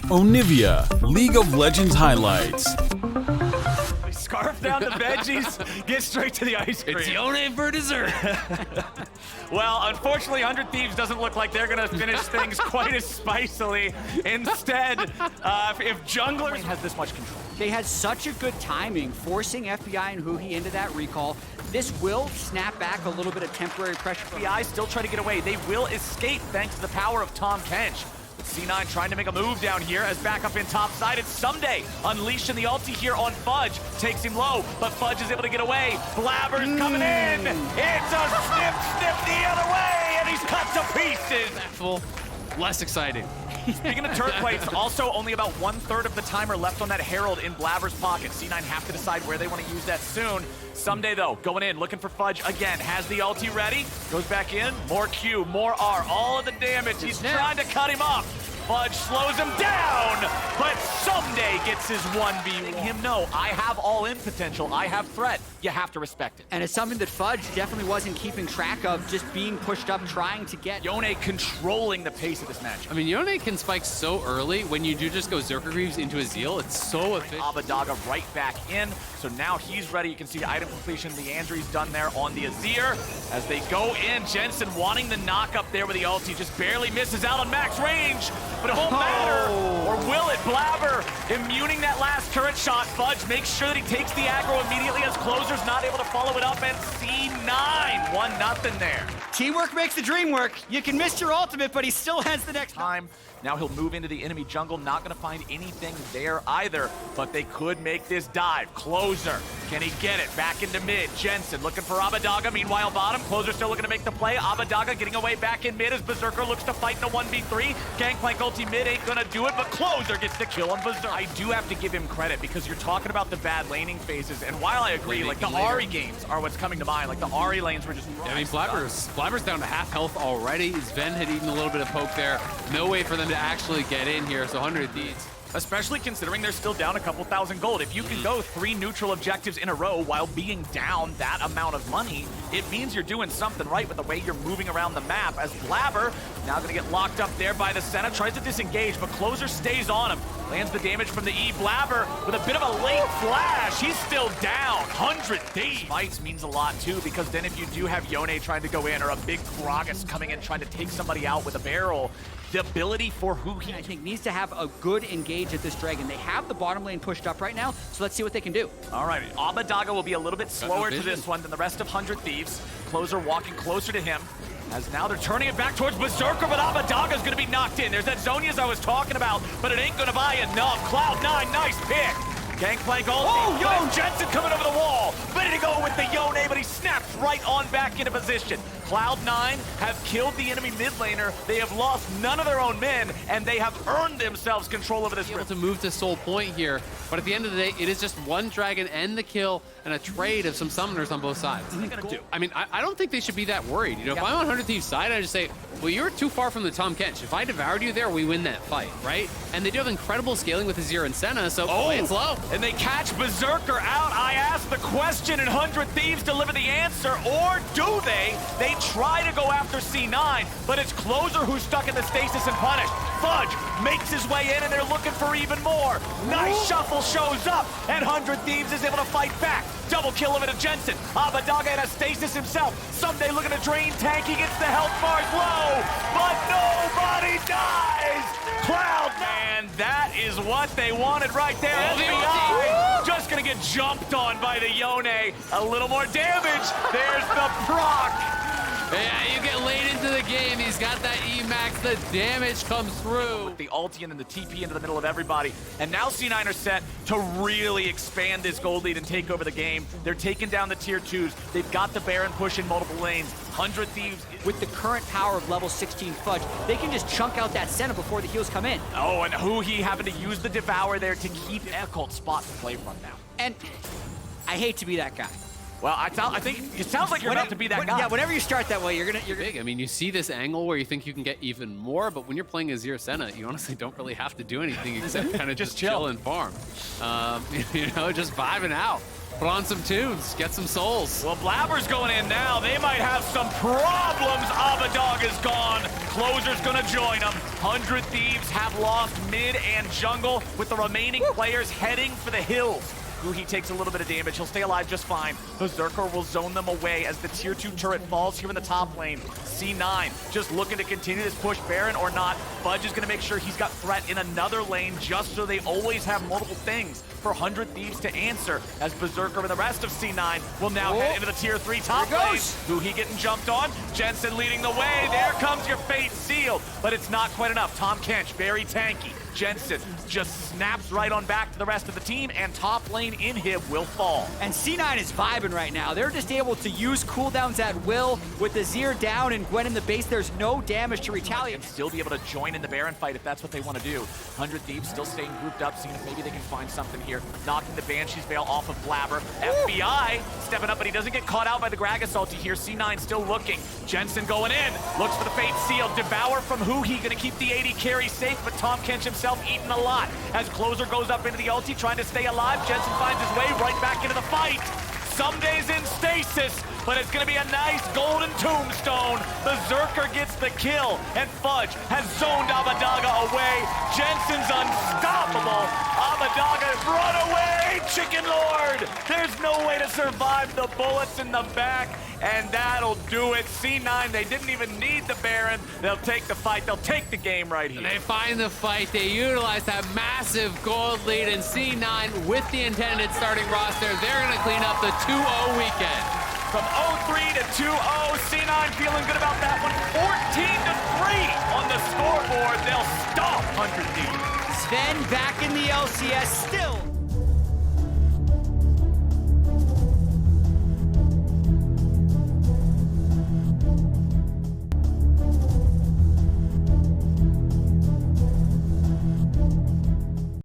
Onivia, League of Legends highlights. Scarf down the veggies, get straight to the ice cream. It's Yone for dessert. Well, unfortunately, 100 Thieves doesn't look like they're going to finish things quite as spicily. Instead, if Jungler has this much control. They had such a good timing, forcing FBI and Huhi into that recall. This will snap back a little bit of temporary pressure. FBI still trying to get away. They will escape thanks to the power of Tahm Kench. But C9 trying to make a move down here as backup in top side. It's Someday unleashing the ulti here on Fudge. Takes him low, but Fudge is able to get away. Blabber's coming in. It's a snip the other way, and he's cut to pieces. Less exciting. Speaking of turret plates, also only about 1/3 of the timer left on that Herald in Blabber's pocket. C9 have to decide where they want to use that soon. Someday though, going in, looking for Fudge again. Has the ulti ready, goes back in, more Q, more R, all of the damage. He's trying to cut him off. Fudge slows him down, but Someday gets his 1v1. Him know, I have all-in potential, I have threat. You have to respect it. And it's something that Fudge definitely wasn't keeping track of, just being pushed up, trying to get. Yone controlling the pace of this match. I mean, Yone can spike so early. When you do just go Zerker Greaves into a Zeal, it's so efficient. Abadaga right back in, so now he's ready. You can see item completion, Leandri's done there on the Azir. As they go in, Jensen wanting the knock up there with the ulti, just barely misses out on max range, but it won't matter. Or will it? Blabber immuning that last turret shot. Fudge makes sure that he takes the aggro immediately as Closer's not able to follow it up, and C9, 1-0 there. Teamwork makes the dream work. You can miss your ultimate, but he still has the next time. Now he'll move into the enemy jungle, not gonna find anything there either, but they could make this dive. Closer, can he get it? Back into mid, Jensen looking for Abadaga, meanwhile bottom, Closer still looking to make the play. Abadaga getting away back in mid as Berserker looks to fight in a 1v3. Gangplank ulti mid ain't gonna do it, but Closer gets the kill on Berserker. I do have to give him credit because you're talking about the bad laning phases, and while I agree, like the Ahri games are what's coming to mind, like the Ahri lanes were just I mean, Blabber's down to half health already. Sven had eaten a little bit of poke there. No way for them to actually get in here, so 100 Thieves. Especially considering they're still down a couple thousand gold. If you can go 3 neutral objectives in a row while being down that amount of money, it means you're doing something right with the way you're moving around the map. As Blabber, now gonna get locked up there by the Senna, tries to disengage, but Closer stays on him. Lands the damage from the E. Blabber with a bit of a late flash. He's still down. 100 Thieves. Fights means a lot too, because then if you do have Yone trying to go in, or a big Gragas coming in trying to take somebody out with a barrel, the ability for Huhi, I think, needs to have a good engage at this Dragon. They have the bottom lane pushed up right now, so let's see what they can do. All right, Abadaga will be a little bit slower to this one than the rest of 100 Thieves. Closer walking closer to him, as now they're turning it back towards Berserker, but Abadaga's gonna be knocked in. There's that Zhonya's I was talking about, but it ain't gonna buy enough. Cloud9, nice pick. Gangplank ulti. Oh, yo, Jensen coming over the wall. Ready to go with the Yone, but he snaps right on back into position. Cloud9 have killed the enemy mid laner. They have lost none of their own men, and they have earned themselves control over this. Able to move to Soul Point here, but at the end of the day, it is just one dragon and the kill and a trade of some summoners on both sides. What are they gonna do? I mean, I don't think they should be that worried. You know, if I'm on 100 Thieves side, I just say, well, you're too far from the Tahm Kench. If I devoured you there, we win that fight, right? And they do have incredible scaling with Azir and Senna, so play it slow. And they catch Berserker out. I asked the question, and 100 Thieves deliver the answer, or do they? They try to go after C9, but it's Closer who's stuck in the stasis and punished. Fudge makes his way in, and they're looking for even more. Nice shuffle shows up, and 100 Thieves is able to fight back. Double kill of it to Jensen. Abadaga in a stasis himself. Someday looking to drain tank. He gets the health bars low, but nobody dies. Cloud9, that is what they wanted right there. FBI just gonna get jumped on by the Yone. A little more damage. There's the proc. Yeah, you get late into the game. He's got that E-Max. The damage comes through. With the ulti and then the TP into the middle of everybody. And now C9 are set to really expand this gold lead and take over the game. They're taking down the tier 2s. They've got the Baron push in multiple lanes. 100 Thieves. With the current power of level 16 Fudge, they can just chunk out that Senna before the heals come in. Oh, and Huhi having to use the Devour there to keep Echolt spot to play from now. And I hate to be that guy. Well, I think it sounds like you're about to be that guy. Yeah, whenever you start that way, you're gonna big. I mean, you see this angle where you think you can get even more, but when you're playing Azir Senna, you honestly don't really have to do anything except kind of just chill and farm. You know, just vibing out. Put on some tunes, get some souls. Well, Blabber's going in now. They might have some problems. Abadag is gone. Closer's gonna join them. 100 Thieves have lost mid and jungle with the remaining players heading for the hills. Guhi takes a little bit of damage. He'll stay alive just fine. Berserker will zone them away as the tier 2 turret falls here in the top lane. C9 just looking to continue this push, Baron or not. Fudge is going to make sure he's got threat in another lane just so they always have multiple things for 100 Thieves to answer, as Berserker and the rest of C9 will now head into the tier 3 top lane. Guhi getting jumped on. Jensen leading the way. There comes your fate seal, but it's not quite enough. Tom Kench, very tanky. Jensen just snaps right on back to the rest of the team, and top lane inhib will fall. And C9 is vibing right now. They're just able to use cooldowns at will with the Zir down and Gwen in the base. There's no damage to retaliate. And still be able to join in the Baron fight if that's what they want to do. 100 Thieves still staying grouped up, seeing if maybe they can find something here. Knocking the Banshee's Veil off of Blabber. FBI stepping up, but he doesn't get caught out by the Gragas ulti here. C9 still looking. Jensen going in. Looks for the Fate Seal. Devour from Huhi, going to keep the 80 carry safe, but Tom Kench himself eating a lot. As Closer goes up into the ulti, trying to stay alive, Jensen finds his way right back into the fight. Some days in stasis, but it's going to be a nice golden tombstone. Berserker gets the kill, and Fudge has zoned Abadaga away. Jensen's unstoppable. Abadaga, run away, Chicken Lord! There's no way to survive the bullets in the back, and that'll do it. C9, they didn't even need the Baron. They'll take the fight. They'll take the game right here. They find the fight. They utilize that massive gold lead, and C9 with the intended starting roster, they're going to clean up the 2-0 weekend. From 0-3 to 2-0, C9 feeling good about that one. 14-3 on the scoreboard. They'll stomp 100 Thieves. Sven back in the LCS still.